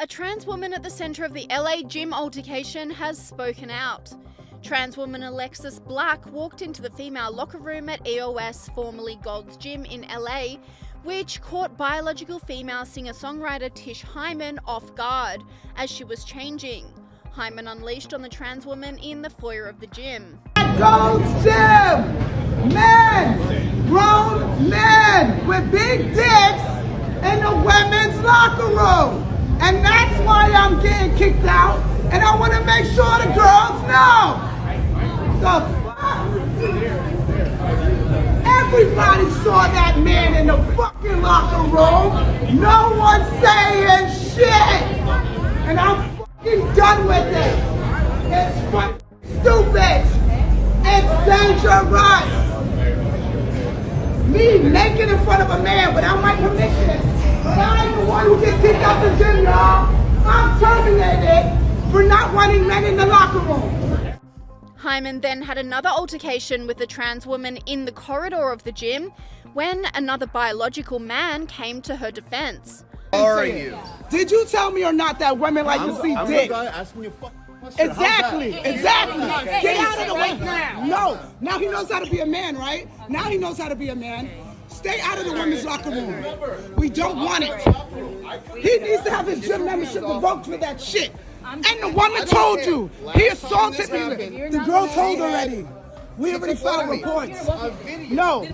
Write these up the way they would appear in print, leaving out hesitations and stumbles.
trans woman at the center of the LA gym altercation has spoken out. Trans woman Alexis Black walked into the female locker room at EOS, formerly Gold's Gym in LA, which caught biological female singer-songwriter Tish Hyman off guard as she was changing. Hyman unleashed on the trans woman in the foyer of the gym. Gold's Gym! Men! Grown men with big dicks in the women's locker room! And that's why I'm getting kicked out, and I want to make sure the girls know. The fuck? Everybody saw that man in the fucking locker room. No one's saying shit. And I'm fucking done with it. It's fucking stupid. It's dangerous. Me naked in front of a man without my permission. I'm the one who gets kicked out the gym, y'all. I'm terminated for not wanting men in the locker room. Hyman then had another altercation with a trans woman in the corridor of the gym when another biological man came to her defense. How are you? Did you tell me or not that women like to see dick? I'm asking you a fucking question. Exactly. Okay. Get out of the way now. No. Now he knows how to be a man, right? Now he knows how to be a man. Stay out of the women's locker room. We don't want it. He needs to have his gym membership revoked for that shit. And the woman told you. He assaulted me. The girl told already. We already filed reports. No.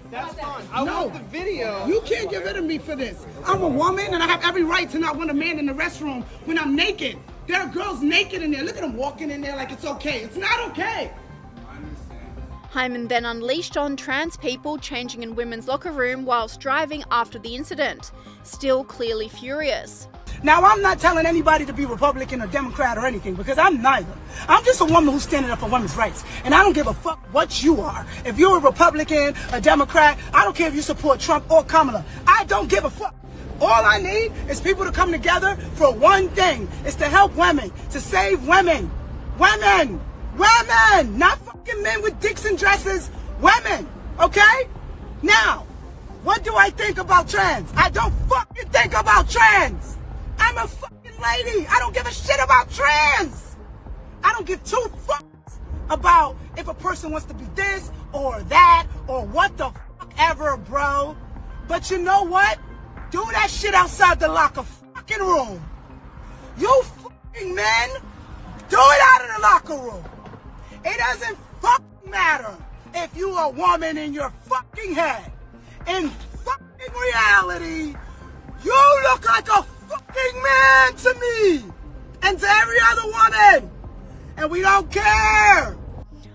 That's fine. I want the video. You can't get rid of me for this. I'm a woman and I have every right to not want a man in the restroom when I'm naked. There are girls naked in there. Look at them walking in there like it's okay. It's not okay. Hyman then unleashed on trans people changing in women's locker room whilst driving after the incident, still clearly furious. Now, I'm not telling anybody to be Republican or Democrat or anything, because I'm neither. I'm just a woman who's standing up for women's rights, and I don't give a fuck what you are. If you're a Republican, a Democrat, I don't care if you support Trump or Kamala. I don't give a fuck. All I need is people to come together for one thing. It's to help women, to save women. Women! Not fucking men with dicks and dresses. Women! Okay? Now, what do I think about trans? I don't fucking think about trans! I'm a fucking lady. I don't give a shit about trans. I don't give two fucks about if a person wants to be this or that or what the fuck ever, bro. But you know what? Do that shit outside the locker fucking room. You fucking men, do it out of the locker room. It doesn't fucking matter if you a woman in your fucking head. In fucking reality, you look like a fucking man to me and to every other woman, and we don't care.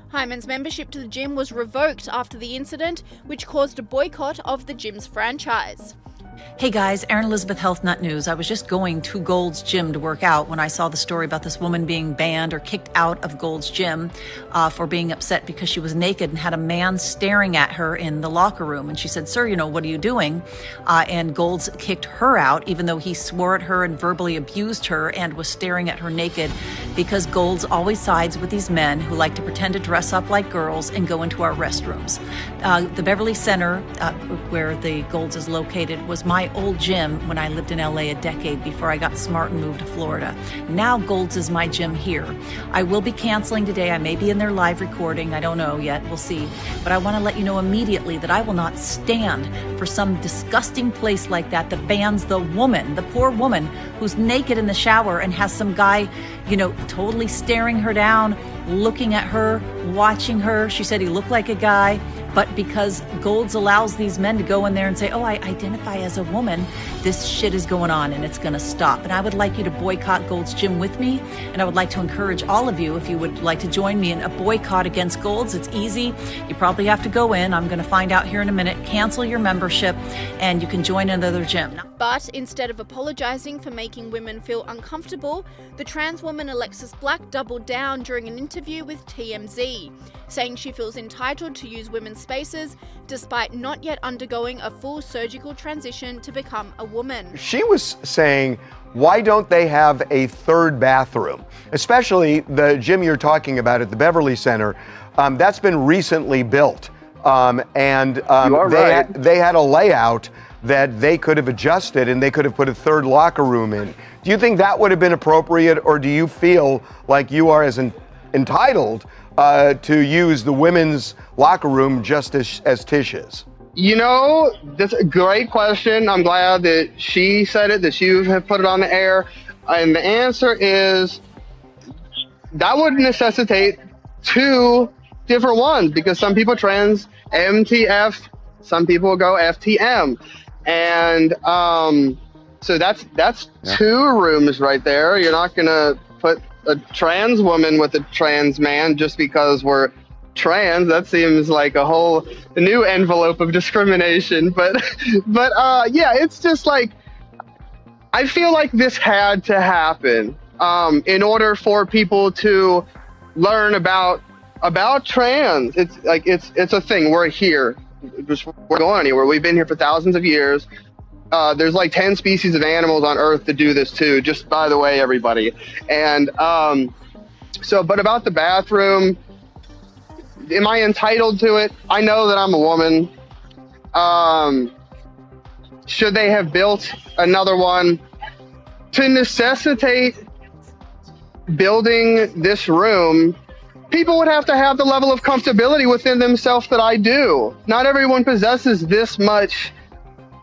Hyman's membership to the gym was revoked after the incident, which caused a boycott of the gym's franchise. Hey guys, Erin Elizabeth Health Nut News. I was just going to Gold's Gym to work out when I saw the story about this woman being banned or kicked out of Gold's Gym for being upset because she was naked and had a man staring at her in the locker room. And she said, "Sir, what are you doing?" And Gold's kicked her out, even though he swore at her and verbally abused her and was staring at her naked, because Gold's always sides with these men who like to pretend to dress up like girls and go into our restrooms. The Beverly Center, where the Gold's is located, was my old gym when I lived in LA a decade before I got smart and moved to Florida. Now Gold's is my gym here. I will be canceling today. I may be in their live recording. I don't know yet. We'll see. But I want to let you know immediately that I will not stand for some disgusting place like that bans the woman, the poor woman who's naked in the shower and has some guy, totally staring her down, looking at her, watching her. She said he looked like a guy. But because Gold's allows these men to go in there and say, "Oh, I identify as a woman," this shit is going on and it's going to stop. And I would like you to boycott Gold's Gym with me. And I would like to encourage all of you, if you would like to join me in a boycott against Gold's. It's easy. You probably have to go in. I'm going to find out here in a minute. Cancel your membership and you can join another gym. But instead of apologizing for making women feel uncomfortable, the trans woman Alexis Black doubled down during an interview with TMZ, saying she feels entitled to use women's spaces despite not yet undergoing a full surgical transition to become a woman. She was saying, why don't they have a third bathroom? Especially the gym you're talking about at the Beverly Center, that's been recently built. They had a layout that they could have adjusted and they could have put a third locker room in. Do you think that would have been appropriate, or do you feel like you are as entitled to use the women's locker room just as Tish is? You know, that's a great question. I'm glad that she said it, that you have put it on the air. And the answer is that would necessitate two different ones, because some people trans MTF, some people go FTM. And so that's two rooms right there. You're not going to put a trans woman with a trans man just because we're trans. That seems like a whole new envelope of discrimination. But yeah, it's just like, I feel like this had to happen in order for people to learn about trans. It's like it's a thing. We're here. We're going anywhere. We've been here for thousands of years. There's like 10 species of animals on Earth that do this too, just by the way, everybody. And but about the bathroom, am I entitled to it? I know that I'm a woman. Should they have built another one to necessitate building this room? People would have to have the level of comfortability within themselves that I do. Not everyone possesses this much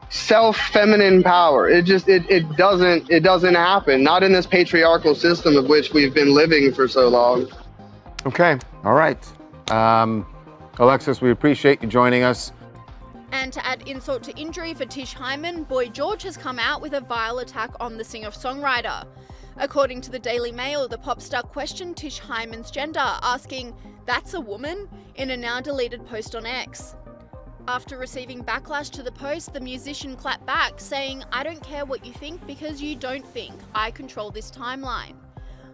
self-feminine power. It doesn't happen. Not in this patriarchal system of which we've been living for so long. Okay, all right. Alexis, we appreciate you joining us. And to add insult to injury for Tish Hyman, Boy George has come out with a vile attack on the singer-songwriter. According to the Daily Mail, the pop star questioned Tish Hyman's gender, asking, "That's a woman?" in a now-deleted post on X. After receiving backlash to the post, the musician clapped back, saying, "I don't care what you think because you don't think. I control this timeline."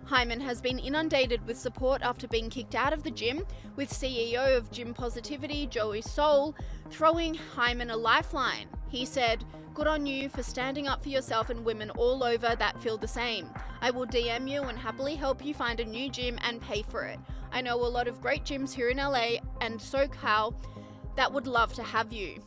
Hyman has been inundated with support after being kicked out of the gym, with CEO of Gym Positivity, Joey Soul, throwing Hyman a lifeline. He said, "Good on you for standing up for yourself and women all over that feel the same. I will DM you and happily help you find a new gym and pay for it. I know a lot of great gyms here in LA and SoCal that would love to have you."